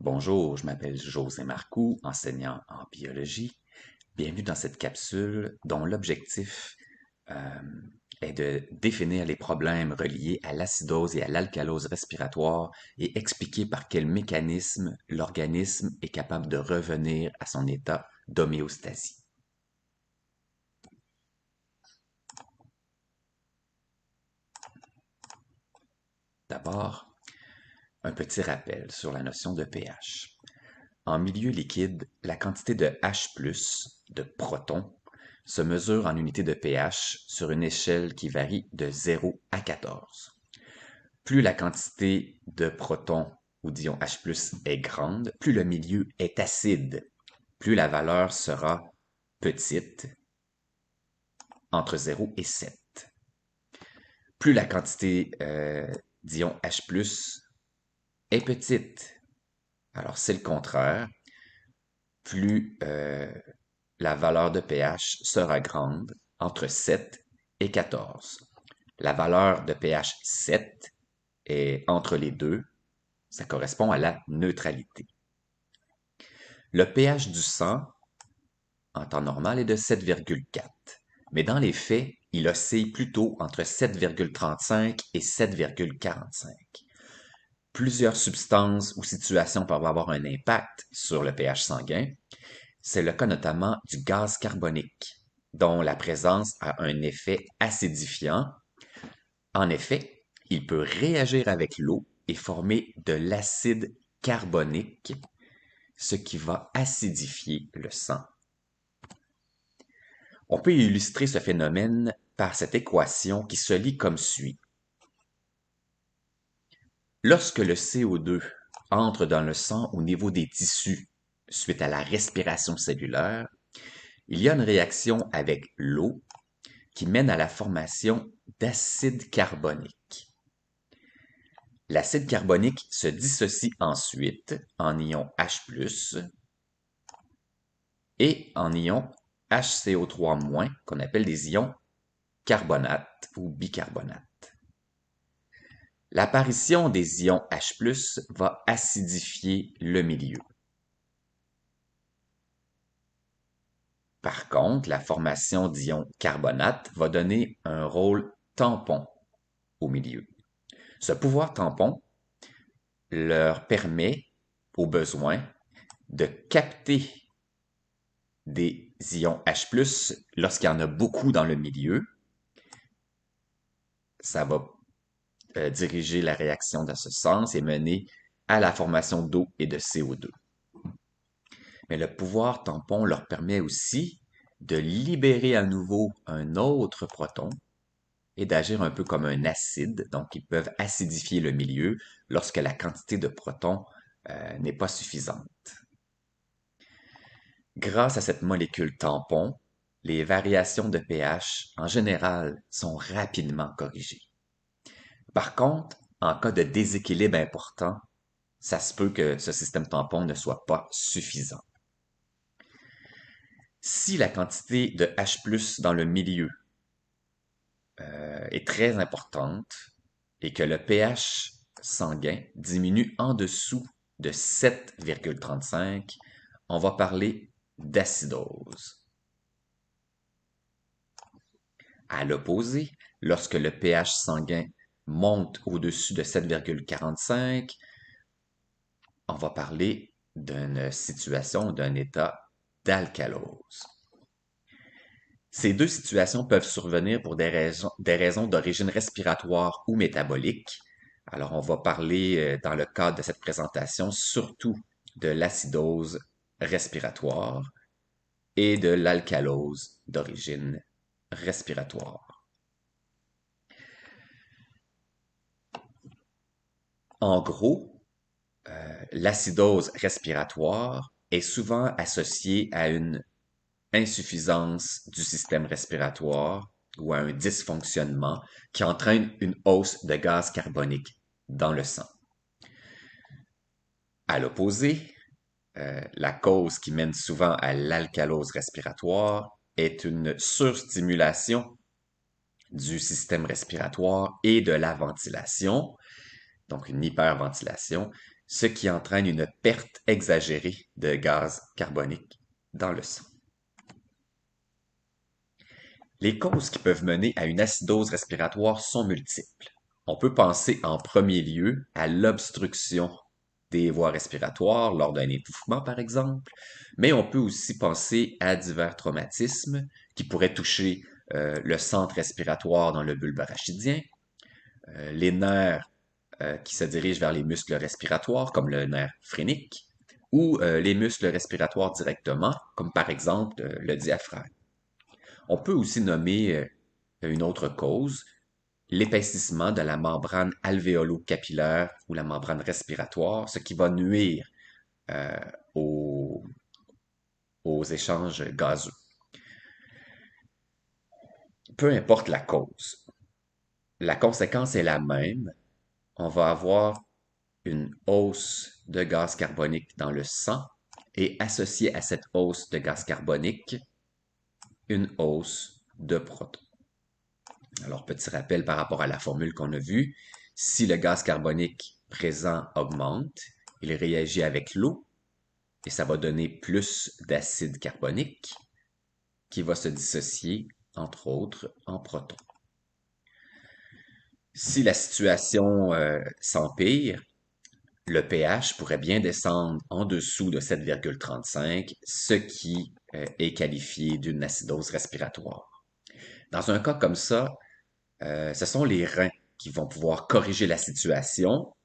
Bonjour, je m'appelle José Marcoux, enseignant en biologie. Bienvenue dans cette capsule dont l'objectif euh, est de définir les problèmes reliés à l'acidose et à l'alcalose respiratoire et expliquer par quel mécanisme l'organisme est capable de revenir à son état d'homéostasie. D'abord, un petit rappel sur la notion de pH. En milieu liquide, la quantité de H+, de protons, se mesure en unité de pH sur une échelle qui varie de 0 à 14. Plus la quantité de protons ou d'ions H+ est grande, plus le milieu est acide, plus la valeur sera petite, entre 0 et 7. Plus la quantité d'ions H+ est petite, alors c'est le contraire, plus la valeur de pH sera grande, entre 7 et 14. La valeur de pH 7 est entre les deux, ça correspond à la neutralité. Le pH du sang, en temps normal, est de 7,4, mais dans les faits, il oscille plutôt entre 7,35 et 7,45. Plusieurs substances ou situations peuvent avoir un impact sur le pH sanguin. C'est le cas notamment du gaz carbonique, dont la présence a un effet acidifiant. En effet, il peut réagir avec l'eau et former de l'acide carbonique, ce qui va acidifier le sang. On peut illustrer ce phénomène par cette équation qui se lit comme suit. Lorsque le CO2 entre dans le sang au niveau des tissus suite à la respiration cellulaire, il y a une réaction avec l'eau qui mène à la formation d'acide carbonique. L'acide carbonique se dissocie ensuite en ion H+, et en ion HCO3- qu'on appelle des ions carbonates ou bicarbonates. L'apparition des ions H+ va acidifier le milieu. Par contre, la formation d'ions carbonates va donner un rôle tampon au milieu. Ce pouvoir tampon leur permet, au besoin, de capter des ions H+, lorsqu'il y en a beaucoup dans le milieu. Ça va diriger la réaction dans ce sens et mener à la formation d'eau et de CO2. Mais le pouvoir tampon leur permet aussi de libérer à nouveau un autre proton et d'agir un peu comme un acide, donc ils peuvent acidifier le milieu lorsque la quantité de protons n'est pas suffisante. Grâce à cette molécule tampon, les variations de pH en général sont rapidement corrigées. Par contre, en cas de déséquilibre important, ça se peut que ce système tampon ne soit pas suffisant. Si la quantité de H+ dans le milieu est très importante et que le pH sanguin diminue en dessous de 7,35, on va parler d'acidose. À l'opposé, lorsque le pH sanguin monte au-dessus de 7,45, on va parler d'une situation, d'un état d'alcalose. Ces deux situations peuvent survenir pour des raisons d'origine respiratoire ou métabolique. Alors, on va parler dans le cadre de cette présentation surtout de l'acidose respiratoire et de l'alcalose d'origine respiratoire. En gros, l'acidose respiratoire est souvent associée à une insuffisance du système respiratoire ou à un dysfonctionnement qui entraîne une hausse de gaz carbonique dans le sang. À l'opposé, la cause qui mène souvent à l'alcalose respiratoire est une surstimulation du système respiratoire et de la ventilation, donc une hyperventilation, ce qui entraîne une perte exagérée de gaz carbonique dans le sang. Les causes qui peuvent mener à une acidose respiratoire sont multiples. On peut penser en premier lieu à l'obstruction des voies respiratoires lors d'un étouffement, par exemple, mais on peut aussi penser à divers traumatismes qui pourraient toucher le centre respiratoire dans le bulbe arachidien, les nerfs qui se dirigent vers les muscles respiratoires, comme le nerf phrénique, ou les muscles respiratoires directement, comme par exemple le diaphragme. On peut aussi nommer une autre cause, l'épaississement de la membrane alvéolo-capillaire ou la membrane respiratoire, ce qui va nuire euh, aux, aux échanges gazeux. Peu importe la cause, la conséquence est la même. On va avoir une hausse de gaz carbonique dans le sang et associé à cette hausse de gaz carbonique, une hausse de protons. Alors, petit rappel par rapport à la formule qu'on a vue, si le gaz carbonique présent augmente, il réagit avec l'eau et ça va donner plus d'acide carbonique qui va se dissocier, entre autres, en protons. Si la situation s'empire, le pH pourrait bien descendre en dessous de 7,35, ce qui est qualifié d'une acidose respiratoire. Dans un cas comme ça, ce sont les reins qui vont pouvoir corriger la situation,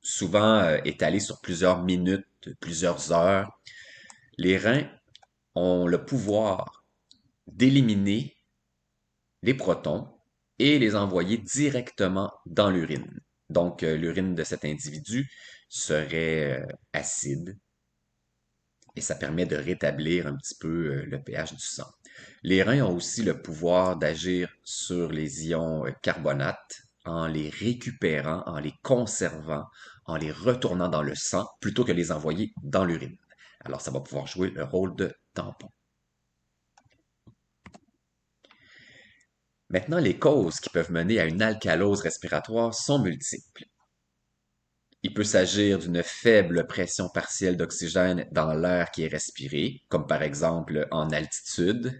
souvent étalée sur plusieurs minutes, plusieurs heures. Les reins ont le pouvoir d'éliminer les protons et les envoyer directement dans l'urine. Donc, l'urine de cet individu serait acide et ça permet de rétablir un petit peu le pH du sang. Les reins ont aussi le pouvoir d'agir sur les ions carbonates en les récupérant, en les conservant, en les retournant dans le sang plutôt que les envoyer dans l'urine. Alors, ça va pouvoir jouer le rôle de tampon. Maintenant, les causes qui peuvent mener à une alcalose respiratoire sont multiples. Il peut s'agir d'une faible pression partielle d'oxygène dans l'air qui est respiré, comme par exemple en altitude,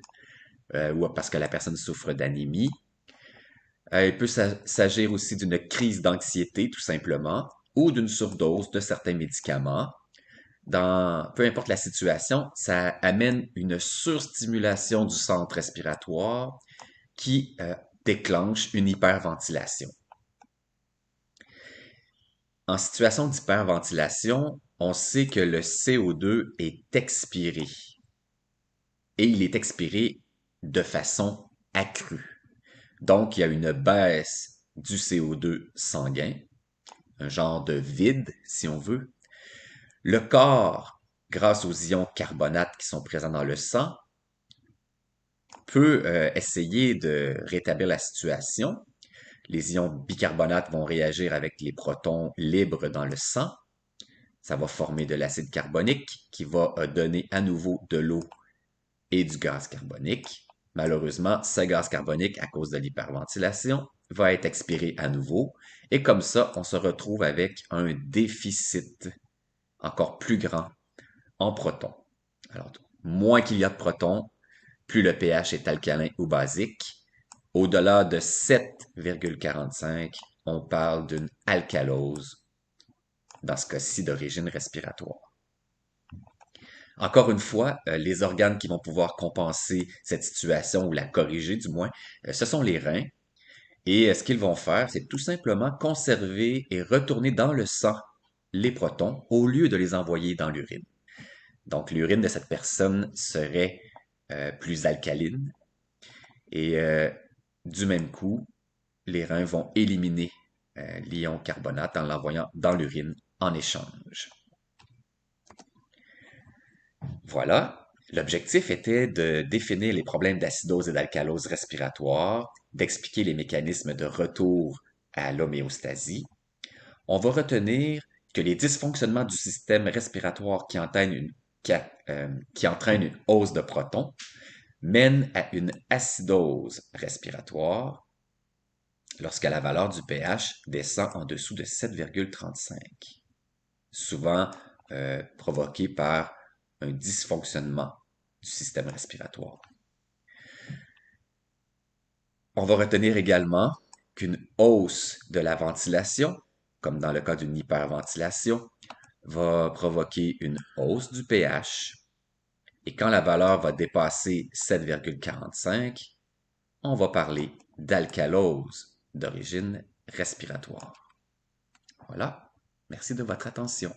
ou parce que la personne souffre d'anémie. Il peut s'agir aussi d'une crise d'anxiété, tout simplement, ou d'une surdose de certains médicaments. Peu importe la situation, ça amène une surstimulation du centre respiratoire qui déclenche une hyperventilation. En situation d'hyperventilation, on sait que le CO2 est expiré et il est expiré de façon accrue. Donc, il y a une baisse du CO2 sanguin, un genre de vide, si on veut. Le corps, grâce aux ions carbonates qui sont présents dans le sang, peut essayer de rétablir la situation. Les ions bicarbonates vont réagir avec les protons libres dans le sang. Ça va former de l'acide carbonique qui va donner à nouveau de l'eau et du gaz carbonique. Malheureusement, ce gaz carbonique, à cause de l'hyperventilation, va être expiré à nouveau. Et comme ça, on se retrouve avec un déficit encore plus grand en protons. Alors, moins qu'il y a de protons, plus le pH est alcalin ou basique. Au-delà de 7,45, on parle d'une alcalose, dans ce cas-ci d'origine respiratoire. Encore une fois, les organes qui vont pouvoir compenser cette situation ou la corriger du moins, ce sont les reins. Et ce qu'ils vont faire, c'est tout simplement conserver et retourner dans le sang les protons au lieu de les envoyer dans l'urine. Donc l'urine de cette personne serait plus alcaline et du même coup, les reins vont éliminer l'ion carbonate en l'envoyant dans l'urine en échange. Voilà, l'objectif était de définir les problèmes d'acidose et d'alcalose respiratoire, d'expliquer les mécanismes de retour à l'homéostasie. On va retenir que les dysfonctionnements du système respiratoire qui entraînent une hausse de protons mènent à une acidose respiratoire lorsque la valeur du pH descend en dessous de 7,35. souvent provoqué par un dysfonctionnement du système respiratoire. On va retenir également qu'une hausse de la ventilation, comme dans le cas d'une hyperventilation, va provoquer une hausse du pH. Et quand la valeur va dépasser 7,45, on va parler d'alcalose d'origine respiratoire. Voilà, merci de votre attention.